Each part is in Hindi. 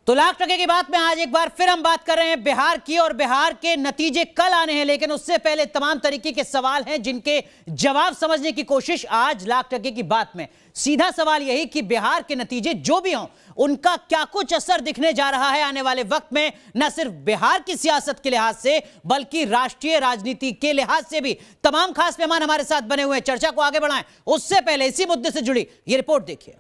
तो लाख टके की बात में आज एक बार फिर हम बात कर रहे हैं बिहार की, और बिहार के नतीजे कल आने हैं, लेकिन उससे पहले तमाम तरीके के सवाल हैं जिनके जवाब समझने की कोशिश आज लाख टके की बात में। सीधा सवाल यही कि बिहार के नतीजे जो भी हों उनका क्या कुछ असर दिखने जा रहा है आने वाले वक्त में, न सिर्फ बिहार की सियासत के लिहाज से बल्कि राष्ट्रीय राजनीति के लिहाज से भी। तमाम खास मेहमान हमारे साथ बने हुए हैं, चर्चा को आगे बढ़ाएं उससे पहले इसी मुद्दे से जुड़ी ये रिपोर्ट देखिए।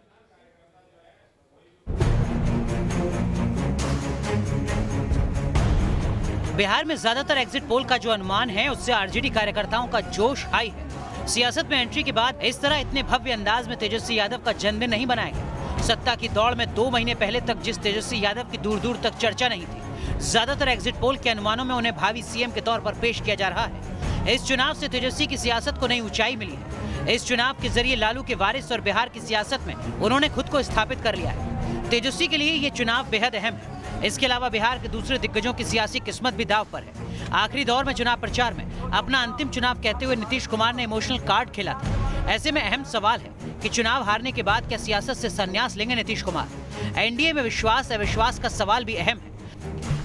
बिहार में ज्यादातर एग्जिट पोल का जो अनुमान है उससे आरजेडी कार्यकर्ताओं का जोश हाई है। सियासत में एंट्री के बाद इस तरह इतने भव्य अंदाज में तेजस्वी यादव का जन्मदिन नहीं मनाया गया। सत्ता की दौड़ में 2 महीने पहले तक जिस तेजस्वी यादव की दूर दूर तक चर्चा नहीं थी, ज्यादातर एग्जिट पोल के अनुमानों में उन्हें भावी सीएम के तौर पर पेश किया जा रहा है। इस चुनाव से तेजस्वी की सियासत को नई ऊंचाई मिली है। इस चुनाव के जरिए लालू के वारिस और बिहार की सियासत में उन्होंने खुद को स्थापित कर लिया है। तेजस्वी के लिए ये चुनाव बेहद अहम है। इसके अलावा बिहार के दूसरे दिग्गजों की सियासी किस्मत भी दांव पर है। आखिरी दौर में चुनाव प्रचार में अपना अंतिम चुनाव कहते हुए नीतीश कुमार ने इमोशनल कार्ड खेला था। ऐसे में अहम सवाल है कि चुनाव हारने के बाद क्या सियासत से संन्यास लेंगे नीतीश कुमार। एनडीए में विश्वास अविश्वास का सवाल भी अहम है।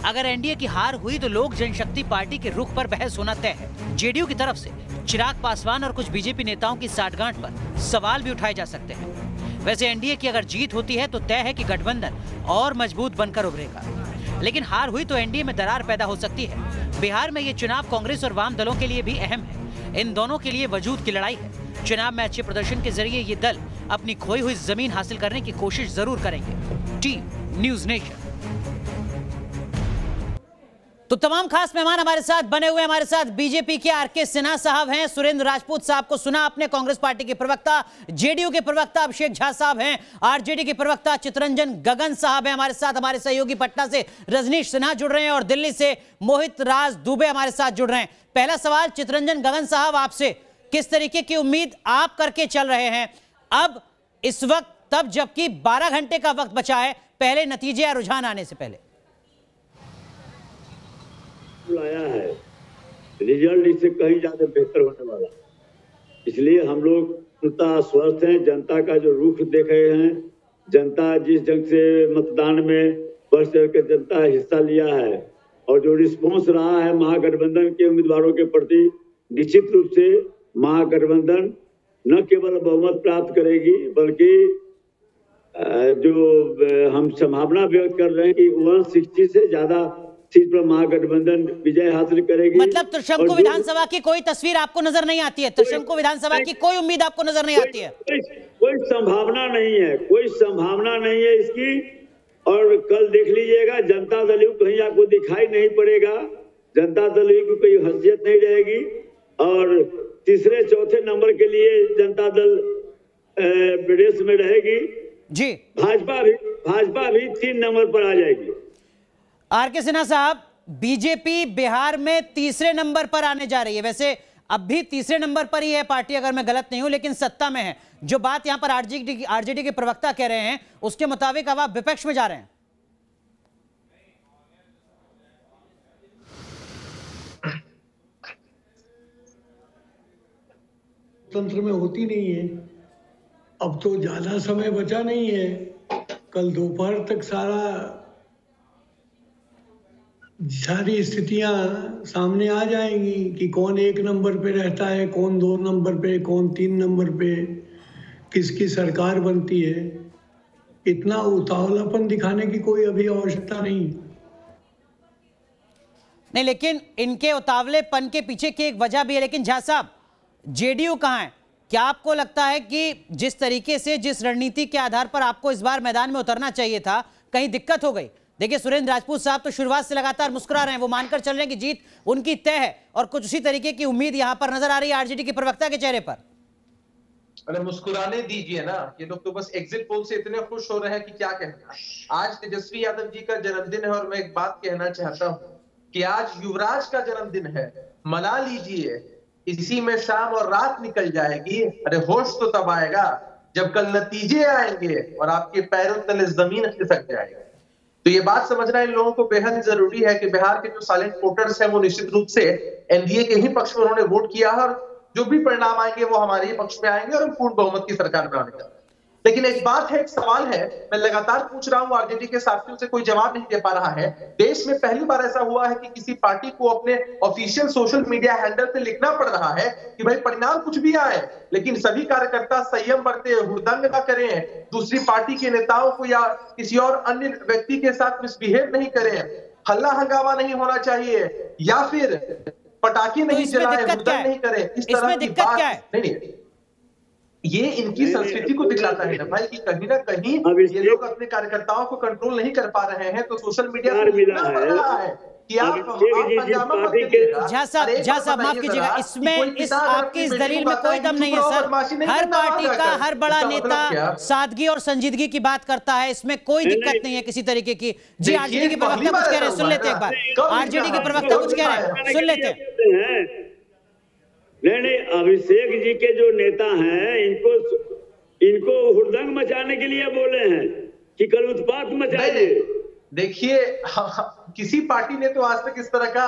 अगर एनडीए की हार हुई तो लोक जनशक्ति पार्टी के रुख पर बहस होना तय है। जेडीयू की तरफ से चिराग पासवान और कुछ बीजेपी नेताओं की साठगांठ पर सवाल भी उठाए जा सकते हैं। वैसे एनडीए की अगर जीत होती है तो तय है कि गठबंधन और मजबूत बनकर उभरेगा, लेकिन हार हुई तो एनडीए में दरार पैदा हो सकती है। बिहार में ये चुनाव कांग्रेस और वाम दलों के लिए भी अहम है। इन दोनों के लिए वजूद की लड़ाई है। चुनाव में अच्छे प्रदर्शन के जरिए ये दल अपनी खोई हुई जमीन हासिल करने की कोशिश जरूर करेंगे। Team news nation. तो तमाम खास मेहमान हमारे साथ बने हुए। हमारे साथ बीजेपी के आरके सिन्हा साहब हैं, सुरेंद्र राजपूत साहब को सुना आपने, कांग्रेस पार्टी के प्रवक्ता, जेडीयू के प्रवक्ता अभिषेक झा साहब हैं, आरजेडी के प्रवक्ता चितरंजन गगन साहब हैं हमारे साथ। हमारे सहयोगी पटना से रजनीश सिन्हा जुड़ रहे हैं और दिल्ली से मोहित राज दुबे हमारे साथ जुड़ रहे हैं। पहला सवाल चितरंजन गगन साहब आपसे, किस तरीके की उम्मीद आप करके चल रहे हैं अब इस वक्त, तब जबकि 12 घंटे का वक्त बचा है पहले नतीजे या रुझान आने से पहले? आया है रिजल्ट इससे कहीं ज्यादा बेहतर होने वाला, इसलिए हम लोग पूर्णतः आश्वस्त हैं। जनता का जो रुख देख रहे हैं, जनता जिस ढंग से मतदान में बढ़ चढ़ कर जनता हिस्सा लिया है और जो रिस्पांस रहा है महागठबंधन के उम्मीदवारों के प्रति, निश्चित रूप से महागठबंधन न केवल बहुमत प्राप्त करेगी बल्कि जो हम संभावना व्यक्त कर रहे हैं कि 160 से ज्यादा सीट पर महागठबंधन विजय हासिल करेगी। मतलब त्रिशंकु विधानसभा की कोई तस्वीर आपको नजर नहीं आती है? त्रिशंकु विधानसभा की कोई उम्मीद आपको नजर नहीं आती है? कोई संभावना नहीं है, कोई संभावना नहीं है इसकी। और कल देख लीजिएगा, जनता दल यू कहीं आपको दिखाई नहीं पड़ेगा, जनता दल यू की कोई हैसियत नहीं रहेगी। और तीसरे चौथे नंबर के लिए जनता दल प्रदेश में रहेगी जी। भाजपा भी 3 नंबर पर आ जाएगी। आरके सिन्हा साहब, बीजेपी बिहार में तीसरे नंबर पर आने जा रही है। वैसे अब भी तीसरे नंबर पर ही है पार्टी, अगर मैं गलत नहीं हूं, लेकिन सत्ता में है। जो बात यहां पर आरजेडी के प्रवक्ता कह रहे हैं उसके मुताबिक अब आप विपक्ष में जा रहे हैं। तंत्र में होती नहीं है। अब तो ज्यादा समय बचा नहीं है, कल दोपहर तक सारी स्थितियां सामने आ जाएंगी कि कौन 1 नंबर पे रहता है, कौन 2 नंबर पे, कौन 3 नंबर पे, किसकी सरकार बनती है। इतना उतावलापन दिखाने की कोई अभी आवश्यकता नहीं, लेकिन इनके उतावलेपन के पीछे की एक वजह भी है। लेकिन झा साहब, जेडीयू कहां है? क्या आपको लगता है कि जिस तरीके से, जिस रणनीति के आधार पर आपको इस बार मैदान में उतरना चाहिए था, कहीं दिक्कत हो गई? देखिए, सुरेंद्र राजपूत साहब तो शुरुआत से लगातार मुस्कुरा रहे हैं, वो मानकर चल रहे हैं कि जीत उनकी तय है, और कुछ उसी तरीके की उम्मीद यहां पर नजर आ रही है आरजेडी के प्रवक्ता के चेहरे पर। अरे मुस्कुराने दीजिए ना, ये लोग तो बस एग्जिट पोल से इतने खुश हो रहे हैं कि क्या कहना। आज तेजस्वी यादव जी का जन्मदिन है और मैं एक बात कहना चाहता हूं कि आज युवराज का जन्मदिन है, मना लीजिए, इसी में शाम और रात निकल जाएगी। अरे होश तो तब आएगा जब कल नतीजे आएंगे और आपके पैरों तले जमीन खिसक जाएगी। तो ये बात समझना इन लोगों को बेहद जरूरी है कि बिहार के जो साइलेंट वोटर्स हैं वो निश्चित रूप से एनडीए के ही पक्ष में उन्होंने वोट किया है, और जो भी परिणाम आएंगे वो हमारे ही पक्ष में आएंगे और हम पूर्ण बहुमत की सरकार बनाने जा रहे हैं। लेकिन एक बात है, एक सवाल है, मैं लगातार पूछ रहा हूं, आरजेडी के साथियों से कोई जवाब नहीं दे पा रहा है। देश में पहली बार ऐसा हुआ है कि किसी पार्टी को अपने ऑफिशियल सोशल मीडिया हैंडल पे लिखना पड़ रहा है कि भाई परिणाम कुछ भी आए, लेकिन सभी कार्यकर्ता संयम बरते, हुड़दंग न करें, दूसरी पार्टी के नेताओं को या किसी और अन्य व्यक्ति के साथ मिसबिहेव नहीं करें, हल्ला हंगामा नहीं होना चाहिए, या फिर पटाखे नहीं जलाएं, हुड़दंग नहीं करें। इस तरह की बात नहीं, ये इनकी संस्कृति को दिखलाता है ना भाई कि कहीं ना कहीं ये लोग अपने कार्यकर्ताओं को कंट्रोल नहीं कर पा रहे हैं, तो सोशल मीडिया पर लिखना पड़ रहा है कि आप हंगामा मत कीजिएगा। झा साहब माफ कीजिएगा, इसमें इस आपकी इस दलील में कोई दम नहीं है सर। हर पार्टी का हर बड़ा नेता सादगी और संजीदगी की बात करता है, इसमें कोई दिक्कत नहीं है किसी तरीके की। जी आरजेडी के प्रवक्ता कुछ कह रहे हैं, सुन लेते हैं एक बार। आरजेडी के प्रवक्ता कुछ कह रहे हैं, सुन लेते हैं। नहीं, अभिषेक जी के जो नेता हैं इनको हुड़दंग मचाने के लिए बोले हैं कि कल उत्पात मचाइए। देखिए किसी पार्टी ने तो आज तक इस तरह का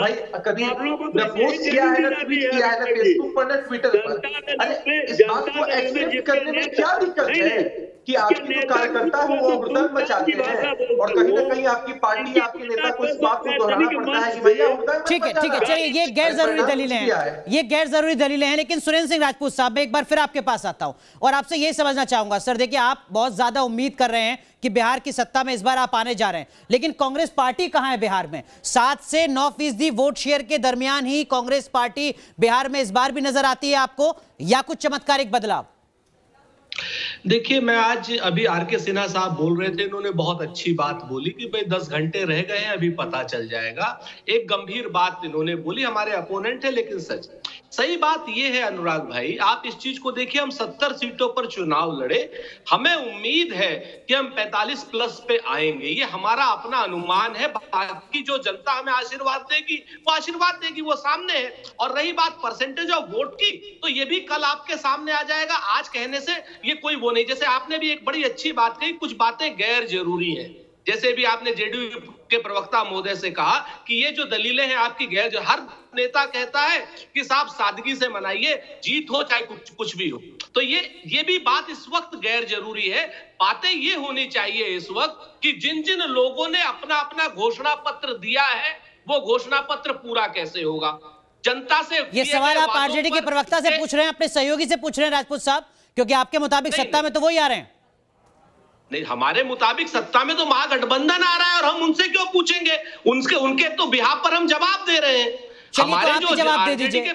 भाई कभी न पोस्ट किया है, न ट्वीट किया है, न फेसबुक पर, न ट्विटर पर। अरे इस बात को एक्सेप्ट करने में क्या दिक्कत है कि आपके जो कार्यकर्ता है वो हुड़दंग मचाते हैं, और कहीं ना कहीं आपकी पार्टी, आपके नेता को इस बात को दोहराना पड़ता है कि भैया हुड़दंग। ठीक है, चलिए ये गैर जरूरी दलीलें हैं, ये गैर जरूरी दलीलें हैं। लेकिन सुरेंद्र सिंह राजपूत साहब, मैं एक बार फिर आपके पास आता हूं और आपसे ये समझना चाहूंगा। सर देखिए, आप बहुत ज्यादा उम्मीद कर रहे हैं कि बिहार की सत्ता में इस बार आप आने जा रहे हैं, लेकिन कांग्रेस पार्टी कहां है बिहार में? 7 से 9% वोट शेयर के दरमियान ही कांग्रेस पार्टी बिहार में इस बार भी नजर आती है आपको, या कुछ चमत्कारिक बदलाव? देखिए, मैं आज अभी आर.के. सिन्हा साहब बोल रहे थे, इन्होंने बहुत अच्छी बात बोली कि भाई 10 घंटे रह गए हैं, अभी पता चल जाएगा। एक गंभीर बात इन्होंने बोली, हमारे अपोनेंट है लेकिन सच। सही बात यह है अनुराग भाई, आप इस चीज को देखिए, हम 70 सीटों पर चुनाव लड़े, हमें उम्मीद है कि हम 45 प्लस पे आएंगे, ये हमारा अपना अनुमान है। बाकी जो जनता हमें आशीर्वाद देगी वो आशीर्वाद देगी, वो सामने है। और रही बात परसेंटेज ऑफ वोट की, तो ये भी कल आपके सामने आ जाएगा। आज कहने से ये कोई वो नहीं। जैसे आपने भी एक बड़ी अच्छी बात कही, कुछ बातें गैर जरूरी हैं, जैसे भी आपने जेडीयू के प्रवक्ता महोदय से कहा कि ये जो दलीलें हैं आपकी गैर, हर नेता कहता है कि साहब सादगी से मनाइए, जीत हो चाहे कुछ भी हो। तो ये भी बात इस वक्त गैर जरूरी है। बातें ये होनी चाहिए इस वक्त कि जिन जिन लोगों ने अपना अपना घोषणा पत्र दिया है, वो घोषणा पत्र पूरा कैसे होगा। जनता से ये सवाल आप आरजेडी के प्रवक्ता से पूछ रहे हैं, अपने सहयोगी से पूछ रहे हैं राजपूत साहब, क्योंकि आपके मुताबिक सत्ता में तो वही आ रहे हैं। नहीं, हमारे मुताबिक सत्ता में तो महागठबंधन आ रहा है, और हम उनसे क्यों पूछेंगे? उनके तो बिहार पर हम जवाब दे रहे हैं। हमारे जो जवाब दे दीजिए,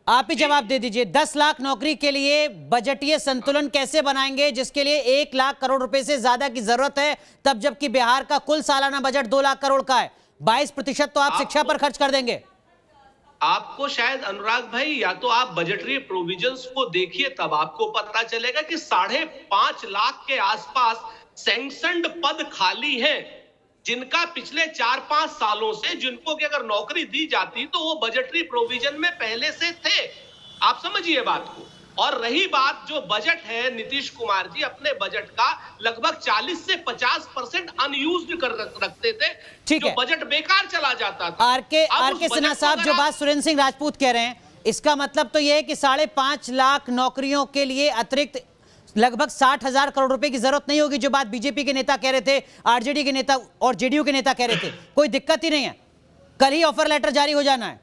आप ही जवाब दे दीजिए। 10 लाख नौकरी के लिए बजटीय संतुलन कैसे बनाएंगे, जिसके लिए 1 लाख करोड़ रुपए से ज्यादा की जरूरत है, तब जबकि बिहार का कुल सालाना बजट 2 लाख करोड़ का है। 22% तो आप शिक्षा पर खर्च कर देंगे। आपको शायद अनुराग भाई, या तो आप बजटरी प्रोविजंस को देखिए, तब आपको पता चलेगा कि 5.5 लाख के आसपास सैंक्शनड पद खाली हैं, जिनका पिछले 4-5 सालों से, जिनको कि अगर नौकरी दी जाती तो वो बजटरी प्रोविजन में पहले से थे। आप समझिए बात को। और रही बात जो बजट है, नीतीश कुमार जी अपने बजट का लगभग 40 से 50% अनयूज्ड कर रखते थे, जो बजट बेकार चला जाता था। आर.के. सिन्हा साहब, जो बात सुरेंद्र सिंह राजपूत कह रहे हैं, इसका मतलब तो यह है कि 5.5 लाख नौकरियों के लिए अतिरिक्त लगभग 60,000 करोड़ रुपए की जरूरत नहीं होगी, जो बात बीजेपी के नेता कह रहे थे, आरजेडी के नेता और जेडीयू के नेता कह रहे थे। कोई दिक्कत ही नहीं है, कल ही ऑफर लेटर जारी हो जाना है।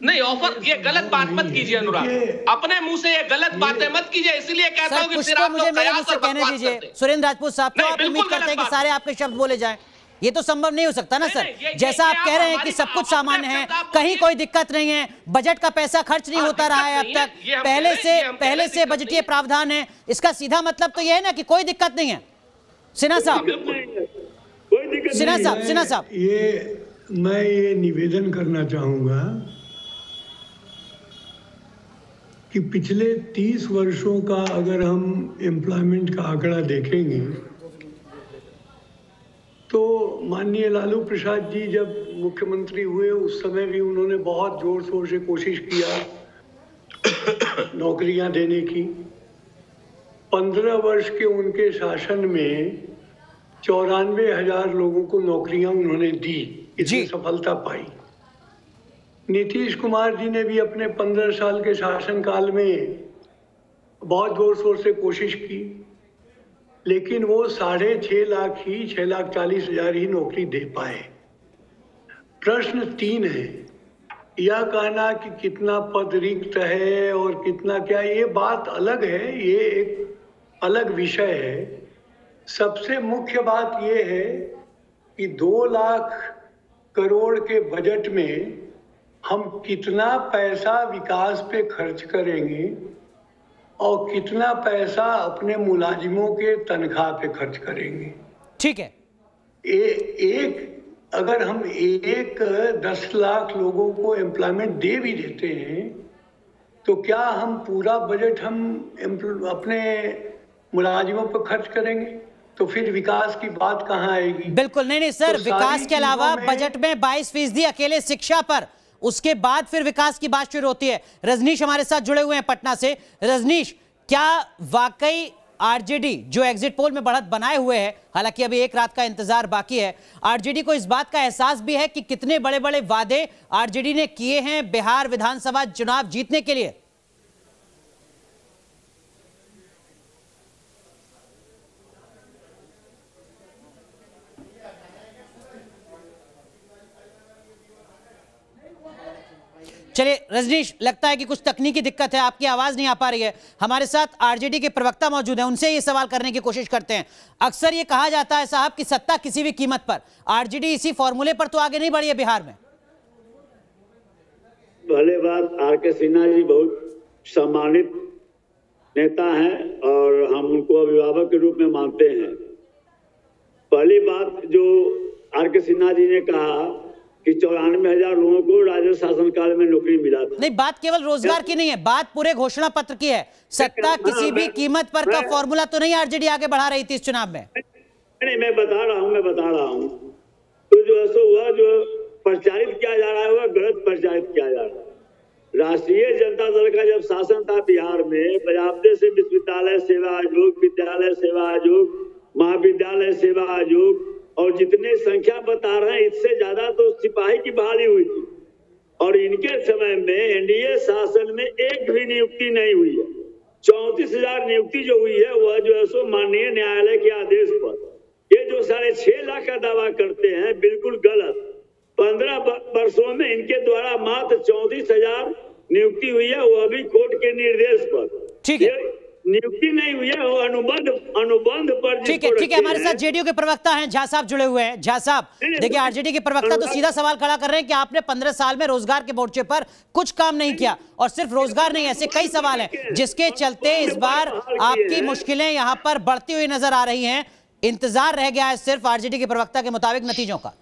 नहीं, ऑफर, ये गलत बात मत कीजिए अनुराग, अपने मुंह से ये गलत बातें मत कीजिए, इसलिए कहता हूं कि फिर आप मुझे मेरे मुंह से कहने दीजिए। सुरेंद्र राजपूत साहब, तो आप उम्मीद करते हैं कि सारे आपके शब्द बोले जाएं? ये तो संभव नहीं हो सकता ना सर। जैसा आप कह रहे हैं कि सब कुछ सामान्य है, कहीं कोई दिक्कत नहीं है, बजट का पैसा खर्च नहीं होता रहा है अब तक, पहले से बजटीय प्रावधान है, इसका सीधा मतलब तो यह है ना कि कोई दिक्कत नहीं है। सिन्हा साहब, सिन्हा साहब, मैं ये निवेदन करना चाहूंगा कि पिछले 30 वर्षों का अगर हम एम्प्लॉयमेंट का आंकड़ा देखेंगे तो माननीय लालू प्रसाद जी जब मुख्यमंत्री हुए उस समय भी उन्होंने बहुत जोर शोर से कोशिश किया नौकरियां देने की। 15 वर्ष के उनके शासन में 94,000 लोगों को नौकरियां उन्होंने दी, इसमें सफलता पाई। नीतीश कुमार जी ने भी अपने 15 साल के शासनकाल में बहुत जोर शोर से कोशिश की, लेकिन वो 6.5 लाख ही 6,40,000 ही नौकरी दे पाए। प्रश्न 3 है, यह कहना कि कितना पद रिक्त है और कितना क्या, ये बात अलग है, ये एक अलग विषय है। सबसे मुख्य बात ये है कि 2 लाख करोड़ के बजट में हम कितना पैसा विकास पे खर्च करेंगे और कितना पैसा अपने मुलाजिमों के तनख्वाह पे खर्च करेंगे। ठीक है। अगर हम 10 लाख लोगों को एम्प्लॉयमेंट दे भी देते हैं तो क्या हम पूरा बजट हम अपने मुलाजिमों पर खर्च करेंगे? तो फिर विकास की बात कहाँ आएगी? बिल्कुल नहीं सर, तो विकास के अलावा बजट में 22% अकेले शिक्षा पर, उसके बाद फिर विकास की बात शुरू होती है। रजनीश हमारे साथ जुड़े हुए हैं पटना से। रजनीश, क्या वाकई आरजेडी जो एग्जिट पोल में बढ़त बनाए हुए है, हालांकि अभी एक रात का इंतजार बाकी है, आरजेडी को इस बात का एहसास भी है कि कितने बड़े बड़े वादे आरजेडी ने किए हैं बिहार विधानसभा चुनाव जीतने के लिए? चलिए रजनीश, लगता है कि कुछ तकनीकी दिक्कत है, आपकी आवाज नहीं आ पा रही है। हमारे साथ आरजेडी के प्रवक्ता मौजूद हैं, उनसे ये सवाल करने की कोशिश करते हैं। अक्सर ये कहा जाता है साहब कि सत्ता किसी भी कीमत पर, आरजेडी इसी फॉर्मूले पर तो आगे नहीं बढ़ी है बिहार में। पहले बात, आर.के. सिन्हा जी बहुत सम्मानित नेता हैं और हम उनको अभिभावक के रूप में मानते हैं। पहली बात जो आर.के. सिन्हा जी ने कहा कि 94,000 लोगों को राजद शासनकाल में नौकरी मिला था। नहीं, बात केवल रोजगार की नहीं है, बात पूरे घोषणा पत्र की है। सत्ता किसी भी कीमत पर का फॉर्मूला तो नहीं आरजेडी आगे बढ़ा रही थी इस चुनाव में। नहीं, मैं बता रहा हूँ तो जो ऐसा हुआ, जो प्रचारित किया जा रहा है वह गलत प्रचारित किया जा रहा है। राष्ट्रीय जनता दल का जब शासन था बिहार में, बजाबते से विश्वविद्यालय सेवा आयोग, विद्यालय सेवा आयोग, महाविद्यालय सेवा आयोग और जितने संख्या बता रहे हैं, इससे ज्यादा तो सिपाही की बहाली हुई थी। और इनके समय में एनडीए शासन में एक भी नियुक्ति नहीं हुई है। 34,000 नियुक्ति जो हुई है वह जो है सो माननीय न्यायालय के आदेश पर। ये जो 6.5 लाख का दावा करते हैं बिल्कुल गलत। 15 वर्षों में इनके द्वारा मात्र 34,000 नियुक्ति हुई है, वह भी कोर्ट के निर्देश पर। ठीक है, नियुक्ति नहीं हुई है, वो अनुबंध पर। ठीक है। हमारे साथ जेडीयू के प्रवक्ता हैं झा साहब जुड़े हुए हैं। झा साहब, देखिए आरजेडी के प्रवक्ता तो सीधा सवाल खड़ा कर रहे हैं कि आपने 15 साल में रोजगार के मोर्चे पर कुछ काम नहीं किया, और सिर्फ रोजगार नहीं, ऐसे कई सवाल हैं जिसके चलते इस बार आपकी मुश्किलें यहां पर बढ़ती हुई नजर आ रही हैं। इंतजार रह गया है सिर्फ आरजेडी के प्रवक्ता के मुताबिक नतीजों का,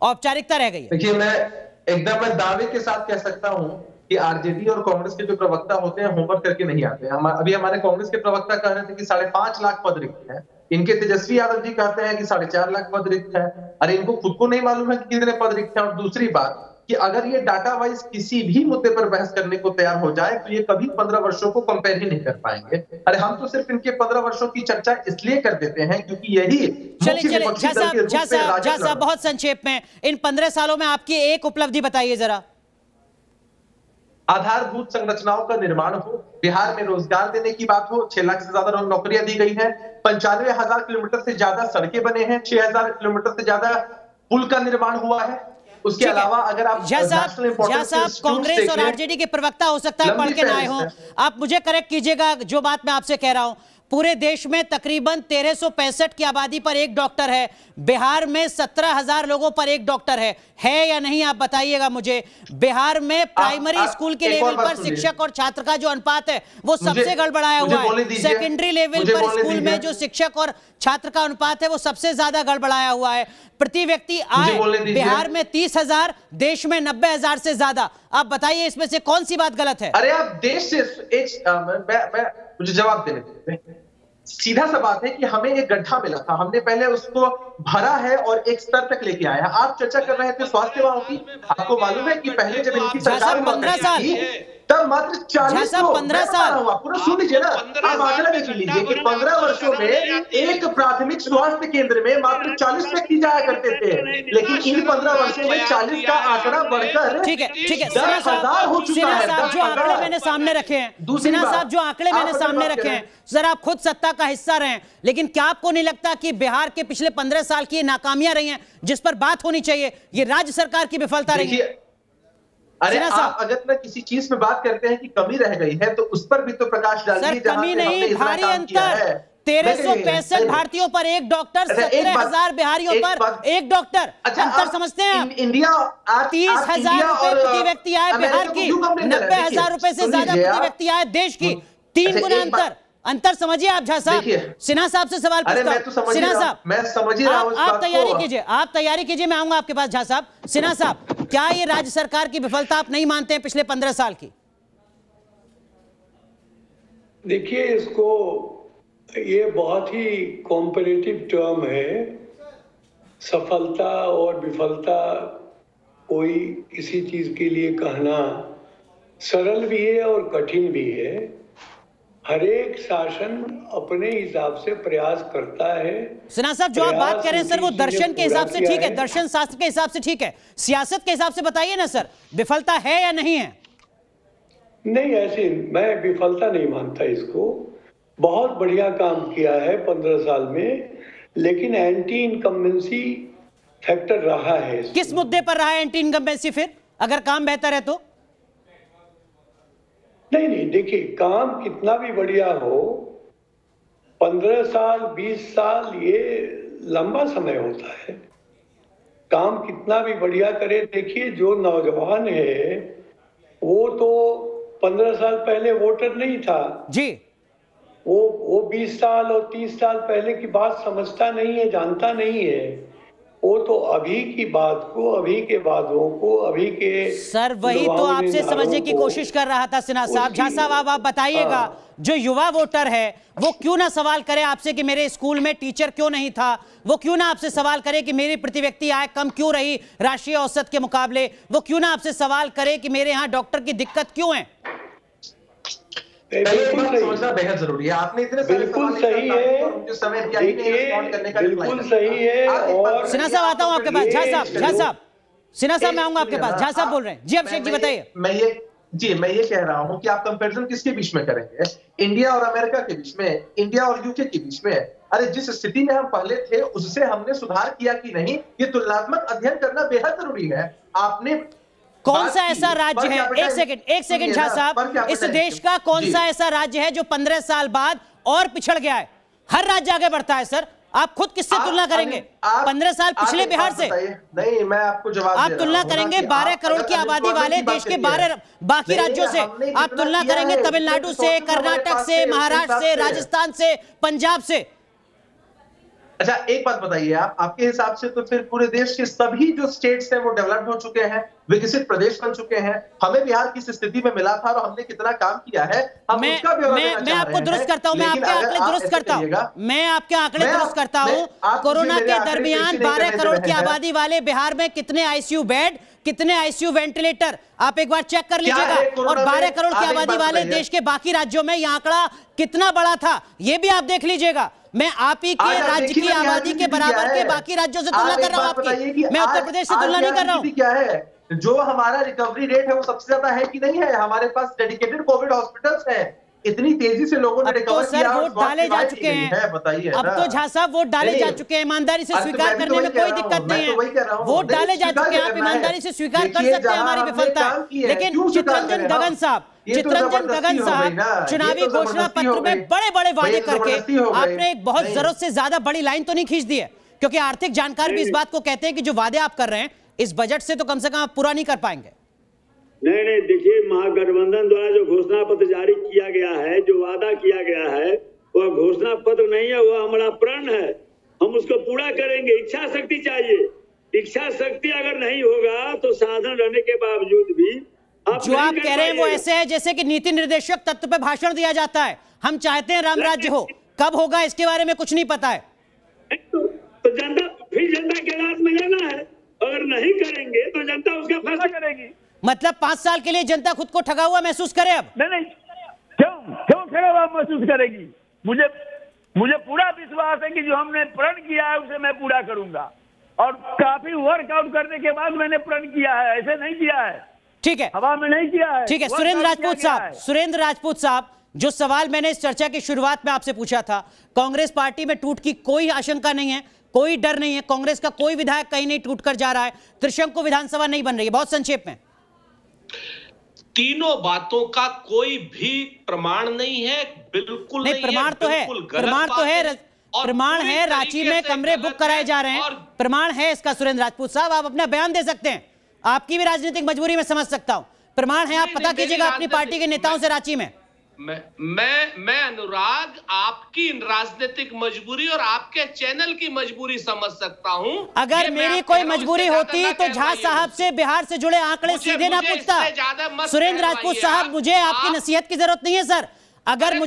औपचारिकता रह गई है। देखिए, मैं दावे के साथ कह सकता हूं कि आरजेडी और कांग्रेस के जो प्रवक्ता होते हैं होमवर्क करके नहीं आते। अभी हमारे कांग्रेस के प्रवक्ता कह रहे थे कि 5.5 लाख पद रिक्त है। इनके तेजस्वी यादव जी कहते हैं कि 4.5 लाख पद रिक्त है। अरे इनको खुद को नहीं मालूम है कि कितने पद रिक्त है। और दूसरी बात कि अगर ये डाटा वाइज किसी भी मुद्दे पर बहस करने को तैयार हो जाए तो ये कभी 15 वर्षों को कंपेयर ही नहीं कर पाएंगे। अरे हम तो सिर्फ इनके 15 वर्षों की चर्चा इसलिए कर देते हैं क्योंकि यही झा साहब बहुत संक्षेप में इन 15 सालों में आपकी एक उपलब्धि बताइए जरा। आधारभूत संरचनाओं का निर्माण हो, बिहार में रोजगार देने की बात हो, 6 लाख से ज्यादा नौकरियां दी गई हैं, 95,000 किलोमीटर से ज्यादा सड़कें बने हैं, 6,000 किलोमीटर से ज्यादा पुल का निर्माण हुआ है। उसके अलावा अगर आप कांग्रेस और आरजेडी के प्रवक्ता हो सकता है पढ़ के ना आए हो, आप मुझे करेक्ट कीजिएगा जो बात मैं आपसे कह रहा हूं। पूरे देश में तकरीबन 1365 की आबादी पर एक डॉक्टर है, बिहार में 17,000 लोगों पर एक डॉक्टर है या नहीं, आप बताइएगा मुझे। बिहार में प्राइमरी स्कूल के लेवल पर शिक्षक और छात्र का जो अनुपात है वो सबसे गड़बड़ाया हुआ है। सेकेंडरी लेवल पर स्कूल में जो शिक्षक और छात्र का अनुपात है वो सबसे ज्यादा गड़बड़ाया हुआ है। प्रति व्यक्ति आय बिहार में 30,000, देश में 90,000 से ज्यादा। आप बताइए इसमें से कौन सी बात गलत है? अरे आप देश से मुझे जवाब देने दीजिए। सीधा सा बात है कि हमें एक गड्ढा मिला था, हमने पहले उसको भरा है और एक स्तर तक लेके आया। आप चर्चा कर रहे थे स्वास्थ्य सेवाओं की। आपको मालूम है कि पहले जब इनकी सरकार 15 साल तब मात्र 40 को 15 साल पूरा सुन लीजिए ना, आप आंकड़ा देख लीजिए कि 15 वर्षों में एक प्राथमिक स्वास्थ्य केंद्र में मात्र 40 व्यक्ति जाया करते थे, लेकिन इन 15 वर्षों में 40 का आंकड़ा बढ़कर ठीक है सिन्हा साहब जो आंकड़े मैंने सामने रखे हैं, सिन्हा साहब जो आंकड़े मैंने सामने रखे हैं, सर आप खुद सत्ता का हिस्सा रहे हैं, लेकिन क्या आपको नहीं लगता कि बिहार के पिछले 15 साल की नाकामियां रही हैं जिस पर बात होनी चाहिए, ये राज्य सरकार की विफलता रही है? अरे आप अगर ना किसी चीज में बात करते हैं कि कमी रह गई है तो उस पर भी तो प्रकाश डालिए। सर कमी नहीं, भारी अंतर, 1365 भारतीयों पर एक डॉक्टर, 17,000 बिहारियों पर एक डॉक्टर, अंतर समझते हैं आप? इंडिया 30,000 रुपए प्रति व्यक्ति आए बिहार की, 90,000 रुपए से ज्यादा प्रति व्यक्ति आए देश की, 3 गुना अंतर समझिए आप। झा साहब, सिन्हा साहब से सवाल पूछता हूं। सिन्हा साहब मैं समझ ही रहा हूं, आप तैयारी कीजिए, मैं आऊंगा आपके पास। झा साहब, सिन्हा साहब, क्या ये राज्य सरकार की विफलता आप नहीं मानते हैं पिछले 15 साल की? देखिए, इसको ये बहुत ही कॉम्परेटिव टर्म है। सफलता और विफलता कोई किसी चीज के लिए कहना सरल भी है और कठिन भी है। हर एक शासन अपने हिसाब से प्रयास करता है। सिन्हा साहब, जो आप बात कर रहे हैं सर, वो दर्शन के हिसाब से ठीक है, दर्शन शास्त्र के हिसाब से ठीक है, सियासत के हिसाब से बताइए ना सर, विफलता है या नहीं है? नहीं, ऐसे मैं विफलता नहीं मानता इसको। बहुत बढ़िया काम किया है 15 साल में, लेकिन एंटी इनकम्बेंसी फैक्टर रहा है। किस मुद्दे पर रहा है एंटी इनकम्बेंसी फिर, अगर काम बेहतर है तो? नहीं, देखिए, काम कितना भी बढ़िया हो, 15 साल 20 साल ये लंबा समय होता है। काम कितना भी बढ़िया करे, देखिए जो नौजवान है वो तो 15 साल पहले वोटर नहीं था जी, वो 20 साल और 30 साल पहले की बात समझता नहीं है, जानता नहीं है। वो तो अभी की बात को, अभी के वादों को, अभी के सर वही तो आपसे समझने की कोशिश कर रहा था सिन्हा साहब। झा साहब, आप बताइएगा, जो युवा वोटर है वो क्यों ना सवाल करे आपसे कि मेरे स्कूल में टीचर क्यों नहीं था, वो क्यों ना आपसे सवाल करे कि मेरी प्रति व्यक्ति आय कम क्यों रही राष्ट्रीय औसत के मुकाबले, वो क्यों ना आपसे सवाल करे कि मेरे यहाँ डॉक्टर की दिक्कत क्यों है? समझना बेहद जरूरी है। आपने इतने बिल्कुल सही है, बिल्कुल सही है। और सिन्हा साहब, आता हूं आपके पास। झा साहब, सिन्हा साहब मैं आऊंगा आपके पास। झा साहब बोल रहे हैं जी, अभिषेक जी बताइए। मैं ये कह रहा हूं कि आप कंपैरिजन किसके बीच में करेंगे, इंडिया और अमेरिका के बीच में, इंडिया और यूके के बीच में? अरे जिस स्थिति में हम पहले थे उससे हमने सुधार किया कि नहीं, ये तुलनात्मक अध्ययन करना बेहद जरूरी है। आपने कौन सा ऐसा राज्य है, एक सेकंड झा साहब, इस देश का कौन सा ऐसा राज्य है जो 15 साल बाद और पिछड़ गया है? हर राज्य आगे बढ़ता है सर, आप खुद किससे तुलना करेंगे? 15 साल पिछले बिहार से? नहीं, मैं आपको जवाब आप तुलना करेंगे 12 करोड़ की आबादी वाले देश के 12 बाकी राज्यों से, आप तुलना करेंगे तमिलनाडु से, कर्नाटक से, महाराष्ट्र से, राजस्थान से, पंजाब से। अच्छा, एक बात बताइए, आपके हिसाब से तो फिर पूरे देश के सभी जो स्टेट्स हैं वो डेवलप्ड हो चुके हैं, विकसित प्रदेश बन चुके हैं। हमें बिहार किस स्थिति में मिला था और हमने कितना काम किया है, हम उसका ब्यौरा देना चाह रहे हैं। मैं आपको दुरुस्त करता हूं, मैं आपके आंकड़े दुरुस्त करता हूं। कोरोना के दरमियान 12 करोड़ की आबादी वाले बिहार में कितने आईसीयू बेड, कितने आईसीयू वेंटिलेटर, आप एक बार चेक कर लीजिएगा। और 12 करोड़ की आबादी वाले देश के बाकी राज्यों में यह आंकड़ा कितना बड़ा था, यह भी आप देख लीजिएगा। मैं आप ही के राज्य की आबादी के बराबर के बाकी राज्यों से तुलना कर रहा हूं आपकी, मैं उत्तर प्रदेश से तुलना नहीं कर रहा हूं। क्या है जो हमारा रिकवरी रेट है वो सबसे ज्यादा है कि नहीं है? हमारे पास डेडिकेटेड कोविड हॉस्पिटल्स हैं, इतनी तेजी से लोगों ने रिकवर किया। वोट डाले जा चुके हैं, बताइए। अब तो झा साहब वोट डाले जा चुके हैं, ईमानदारी से स्वीकार करने में कोई दिक्कत नहीं है। वोट डाले जा चुके हैं, आप ईमानदारी से स्वीकार कर सकते हैं हमारी विफलता, लेकिन चित्ररंजन गगन साहब चुनावी घोषणा पत्र में बड़े बड़े वादे करके आपने एक बहुत जरूरत से ज्यादा बड़ी लाइन तो नहीं खींच दी है, क्योंकि आर्थिक जानकार भी इस बात को कहते हैं कि जो वादे आप कर रहे हैं इस बजट से तो कम से कम आप पूरा नहीं कर पाएंगे। नहीं, देखिए, महागठबंधन द्वारा जो घोषणा पत्र जारी किया गया है, जो वादा किया गया है, वह घोषणा पत्र नहीं है, वह हमारा प्रण है। हम उसको पूरा करेंगे। इच्छा शक्ति चाहिए, इच्छा शक्ति अगर नहीं होगा तो साधन रहने के बावजूद भी जो आप कह रहे हैं वो ऐसे है जैसे कि नीति निर्देशक तत्व पे भाषण दिया जाता है, हम चाहते हैं राम राज्य हो, कब होगा इसके बारे में कुछ नहीं पता है। तो जनता फिर जनता के राज में जाना है, अगर नहीं करेंगे तो जनता उसका फैसला करेगी। मतलब 5 साल के लिए जनता खुद को ठगा हुआ महसूस करे अब? नहीं, क्यों ठगा हुआ महसूस करेगी? मुझे पूरा विश्वास है कि जो हमने प्रण किया है उसे मैं पूरा करूंगा, और काफी वर्कआउट करने के बाद मैंने प्रण किया है, ऐसे नहीं किया है। ठीक है, हवा में नहीं किया है। ठीक है। सुरेंद्र राजपूत साहब, जो सवाल मैंने इस चर्चा की शुरुआत में आपसे पूछा था, कांग्रेस पार्टी में टूट की कोई आशंका नहीं है, कोई डर नहीं है, कांग्रेस का कोई विधायक कहीं नहीं टूटकर जा रहा है, त्रिशंकु विधानसभा नहीं बन रही है, बहुत संक्षेप में। तीनों बातों का कोई भी प्रमाण नहीं है, बिल्कुल नहीं। प्रमाण तो है, प्रमाण है, रांची में कमरे बुक कराए जा रहे हैं, प्रमाण है इसका। सुरेंद्र राजपूत साहब, आप अपना बयान दे सकते हैं, आपकी भी राजनीतिक मजबूरी में समझ सकता हूं, प्रमाण है, आप पता कीजिएगा अपनी पार्टी के नेताओं से रांची में। मैं अनुराग, आपकी राजनीतिक मजबूरी और आपके चैनल की मजबूरी समझ सकता हूं। अगर मेरी कोई मजबूरी होती तो झा साहब से बिहार से जुड़े आंकड़े सीधे ना पूछता। सुरेंद्र राजपूत साहब, मुझे आपकी नसीहत की जरूरत नहीं है सर। अगर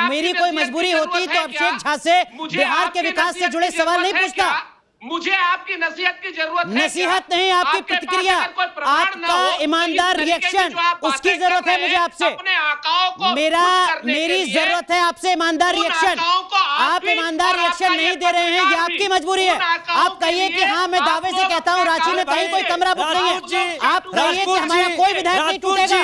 मेरी कोई मजबूरी होती तो अभिषेक झा से बिहार के विकास से जुड़े सवाल नहीं पूछता। मुझे आपकी नसीहत की जरूरत है? नसीहत नहीं, आपकी प्रतिक्रिया, आपका ईमानदार रिएक्शन, उसकी जरूरत है मुझे आपसे। मेरी जरूरत है आपसे ईमानदार रिएक्शन। आप ईमानदार रिएक्शन नहीं दे रहे हैं, ये आपकी मजबूरी है। आप कहिए कि हाँ, मैं दावे से कहता हूँ रांची में कहीं कोई कमरा बुक नहीं है, आप कहिए कि हमारा कोई विधायक नहीं टूटेगा,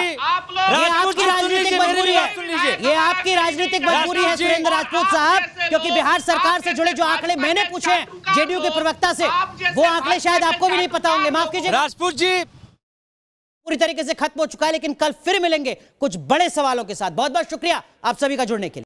ये आपकी राजनीतिक मजबूरी है, ये आपकी राजनीतिक मजबूरी है सुरेंद्र राजपूत साहब। क्योंकि बिहार सरकार से जुड़े जो आंकड़े मैंने पूछे हैं जेडीयू के प्रवक्ता से, वो आंकड़े शायद आपको भी नहीं पता होंगे, माफ कीजिए राजपूत जी। पूरी तरीके से खत्म हो चुका है, लेकिन कल फिर मिलेंगे कुछ बड़े सवालों के साथ। बहुत बहुत शुक्रिया आप सभी का जुड़ने के लिए।